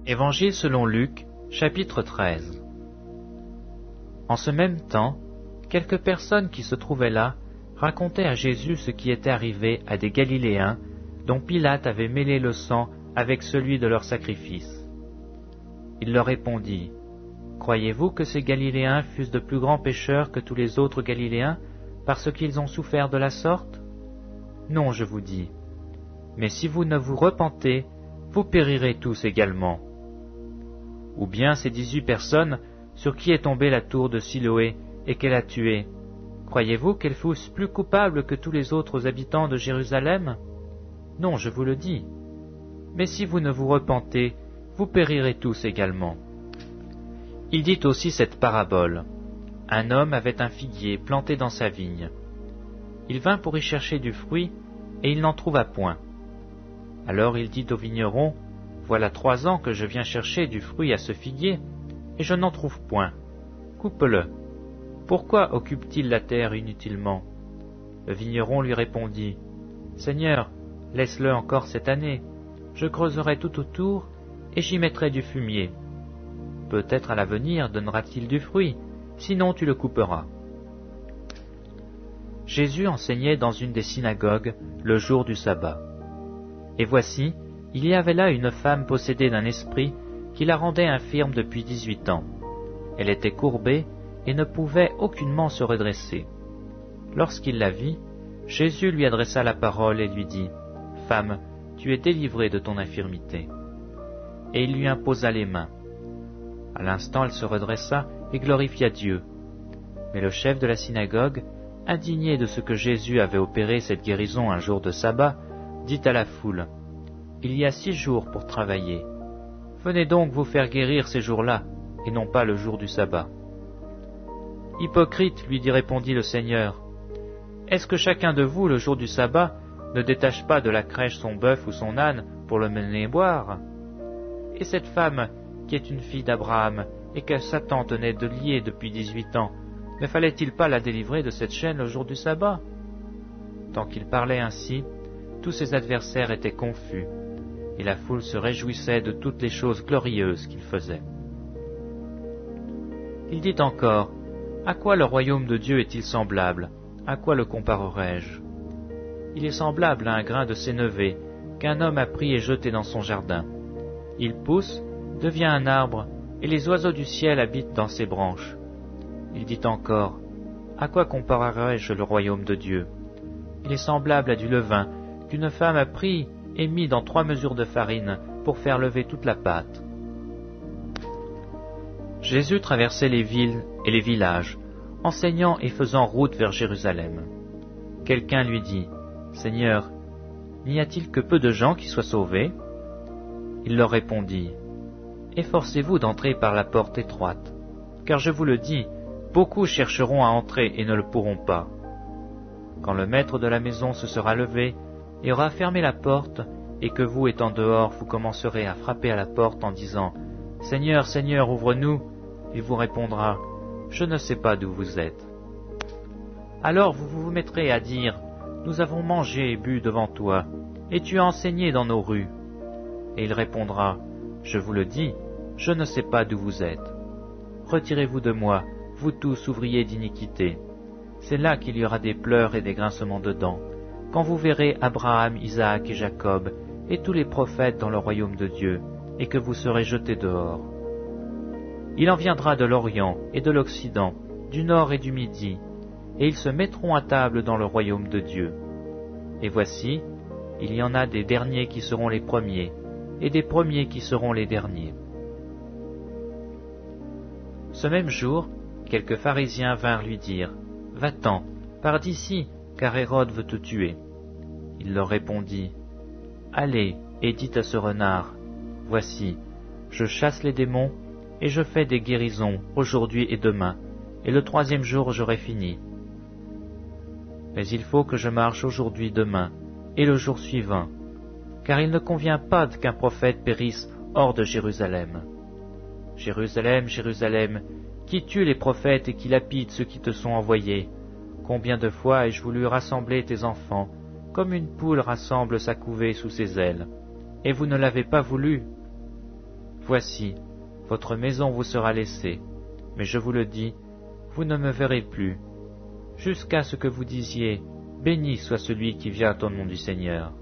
Évangile selon Luc, chapitre 13. En ce même temps, quelques personnes qui se trouvaient là racontaient à Jésus ce qui était arrivé à des Galiléens dont Pilate avait mêlé le sang avec celui de leur sacrifice. Il leur répondit, « Croyez-vous que ces Galiléens fussent de plus grands pécheurs que tous les autres Galiléens parce qu'ils ont souffert de la sorte? Non, je vous dis. Mais si vous ne vous repentez, vous périrez tous également. Ou bien ces 18 personnes sur qui est tombée la tour de Siloé et qu'elle a tuées, croyez-vous qu'elles fussent plus coupables que tous les autres habitants de Jérusalem? Non, je vous le dis. Mais si vous ne vous repentez, vous périrez tous également. » Il dit aussi cette parabole. Un homme avait un figuier planté dans sa vigne. Il vint pour y chercher du fruit, et il n'en trouva point. Alors il dit au vigneron, « Voilà 3 ans que je viens chercher du fruit à ce figuier, et je n'en trouve point. Coupe-le. Pourquoi occupe-t-il la terre inutilement ?» Le vigneron lui répondit, « Seigneur, laisse-le encore cette année. Je creuserai tout autour, et j'y mettrai du fumier. Peut-être à l'avenir donnera-t-il du fruit, sinon tu le couperas. » Jésus enseignait dans une des synagogues le jour du sabbat. Et voici, il y avait là une femme possédée d'un esprit qui la rendait infirme depuis 18 ans. Elle était courbée et ne pouvait aucunement se redresser. Lorsqu'il la vit, Jésus lui adressa la parole et lui dit, « Femme, tu es délivrée de ton infirmité. » Et il lui imposa les mains. À l'instant, elle se redressa et glorifia Dieu. Mais le chef de la synagogue, indigné de ce que Jésus avait opéré cette guérison un jour de sabbat, dit à la foule, « Il y a 6 jours pour travailler. Venez donc vous faire guérir ces jours-là, et non pas le jour du sabbat. » « Hypocrite, lui répondit le Seigneur, est-ce que chacun de vous, le jour du sabbat, ne détache pas de la crèche son bœuf ou son âne pour le mener boire? Et cette femme, qui est une fille d'Abraham, et que Satan tenait de lier depuis 18 ans, ne fallait-il pas la délivrer de cette chaîne le jour du sabbat? » Tant qu'il parlait ainsi, tous ses adversaires étaient confus, et la foule se réjouissait de toutes les choses glorieuses qu'il faisait. Il dit encore, « À quoi le royaume de Dieu est-il semblable? À quoi le comparerai-je? Il est semblable à un grain de sénévé qu'un homme a pris et jeté dans son jardin. Il pousse, devient un arbre, et les oiseaux du ciel habitent dans ses branches. » Il dit encore, « À quoi comparerai-je le royaume de Dieu? Il est semblable à du levain qu'une femme a pris et mis dans 3 mesures de farine pour faire lever toute la pâte. » Jésus traversait les villes et les villages, enseignant et faisant route vers Jérusalem. Quelqu'un lui dit, « Seigneur, n'y a-t-il que peu de gens qui soient sauvés? » Il leur répondit, « Efforcez-vous d'entrer par la porte étroite, car je vous le dis, beaucoup chercheront à entrer et ne le pourront pas. Quand le maître de la maison se sera levé et aura fermé la porte, et que vous, étant dehors, vous commencerez à frapper à la porte en disant, « Seigneur, Seigneur, ouvre-nous » il vous répondra, « Je ne sais pas d'où vous êtes. » Alors vous vous mettrez à dire, « Nous avons mangé et bu devant toi, et tu as enseigné dans nos rues. » Et il répondra, « Je vous le dis, je ne sais pas d'où vous êtes. Retirez-vous de moi, vous tous ouvriers d'iniquité. » C'est là qu'il y aura des pleurs et des grincements de dents, quand vous verrez Abraham, Isaac et Jacob, et tous les prophètes dans le royaume de Dieu, et que vous serez jetés dehors. Il en viendra de l'Orient et de l'Occident, du Nord et du Midi, et ils se mettront à table dans le royaume de Dieu. Et voici, il y en a des derniers qui seront les premiers, et des premiers qui seront les derniers. Ce même jour, quelques pharisiens vinrent lui dire, « Va-t'en, pars d'ici, car Hérode veut te tuer. » Il leur répondit, « Allez et dites à ce renard, voici, je chasse les démons, et je fais des guérisons aujourd'hui et demain, et le 3e jour j'aurai fini. Mais il faut que je marche aujourd'hui, demain, et le jour suivant, car il ne convient pas qu'un prophète périsse hors de Jérusalem. Jérusalem, Jérusalem, qui tue les prophètes et qui lapide ceux qui te sont envoyés. Combien de fois ai-je voulu rassembler tes enfants, comme une poule rassemble sa couvée sous ses ailes, et vous ne l'avez pas voulu. Voici, votre maison vous sera laissée, mais je vous le dis, vous ne me verrez plus, jusqu'à ce que vous disiez, béni soit celui qui vient au nom du Seigneur.